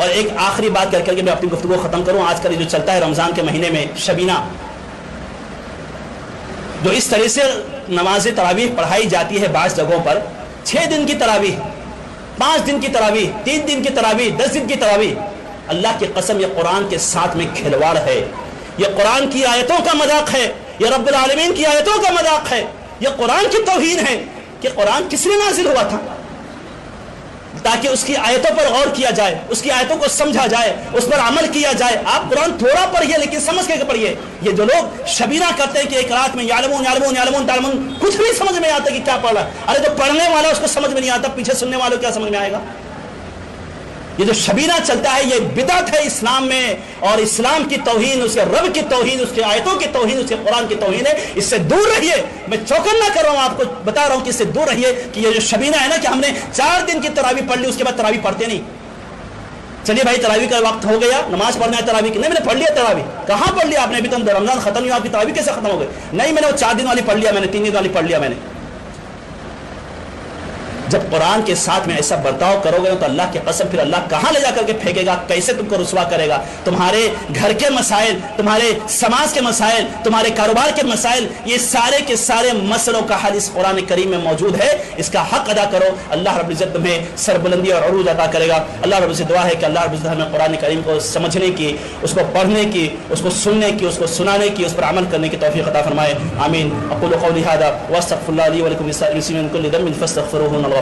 اور ایک آخری بات کر کے میں اپنی گفتگو ختم کروں. آج کل جو چلتا ہے رمضان کے مہینے میں شبینہ، جو اس طرح سے نماز تراویح پڑھائی جاتی ہے بعض جگہوں پر، 6 دن کی تراویح، 5 دن کی تراویح، 3 دن کی تراویح، 10 دن کی تراویح، اللہ کی قسم یہ قرآن کے ساتھ میں کھلواڑ ہے. یہ قرآن کی آیتوں کا مذاق ہے، یہ رب العالمین کی آیتوں کا مذاق ہے، یہ قرآن کی توہین ہے. کہ قرآن کس لیے نازل ہوا تھا؟ تاکہ اس کی آیتوں پر غور کیا جائے، اس کی آیتوں کو سمجھا جائے، اس پر عمل کیا جائے. آپ قرآن تھوڑا پڑھیے لیکن سمجھ کے پڑھیے. یہ جو لوگ شبینہ کرتے ہیں کہ ایک رات میں یعلمون یعلمون یعلمون تعلمون، کچھ بھی سمجھ میں آتا کہ کیا پڑھ رہا ہے. ارے جو پڑھنے والا اس کو سمجھ میں نہیں آتا، پیچھے سننے والوں کیا سمجھ میں آئے گا؟ یہ جو شبینہ چلتا ہے یہ بدعت ہے اسلام میں، اور اسلام کی توہین، اس کے رب کی توہین، اس کے آیتوں کی توہین، اس کے قرآن کی توہین ہے. اس سے دور رہیے. میں چوکنا کر رہا ہوں، آپ کو بتا رہا ہوں کہ اس سے دور رہیے. کہ یہ جو شبینہ ہے نا کہ ہم نے 4 دن کی تراویح پڑھ لی، اس کے بعد تراویح پڑھتے نہیں. چلیے بھائی تراویح کا وقت ہو گیا، نماز پڑھنا ہے تراویح کی. نہیں میں نے پڑھ لیا تراویح. کہاں پڑھ لیا آپ نے؟ ابھی تو رمضان ختم نہیں ہوا، آپ کی تراویح کیسے ختم ہو گئی؟ نہیں میں نے وہ 4 دن والی پڑھ لیا، میں نے 3 دن والی پڑھ لیا. میں نے جب قرآن کے ساتھ میں ایسا برتاؤ کرو گے تو اللہ کی قسم پھر اللہ کہاں لے جا کر کے پھینکے گا، کیسے تم کو رسوا کرے گا. تمہارے گھر کے مسائل، تمہارے سماج کے مسائل، تمہارے کاروبار کے مسائل، یہ سارے کے سارے مسئلوں کا حل اس قرآن کریم میں موجود ہے. اس کا حق ادا کرو. اللہ رب العزت تمہیں سربلندی اور عروج عطا کرے گا. اللہ رب العزت دعا ہے کہ اللہ رب العزت ہمیں قرآن کریم کو سمجھنے کی، اس کو پڑھنے کی، اس کو سننے کی، اس کو سنانے کی، اس پر عمل کرنے کی توفیق عطا فرمائے. آمین. اقول قولی ھذا واستغفر اللہ لی ولکم ولسائر المسلمین من کل ذنب فاستغفروہ.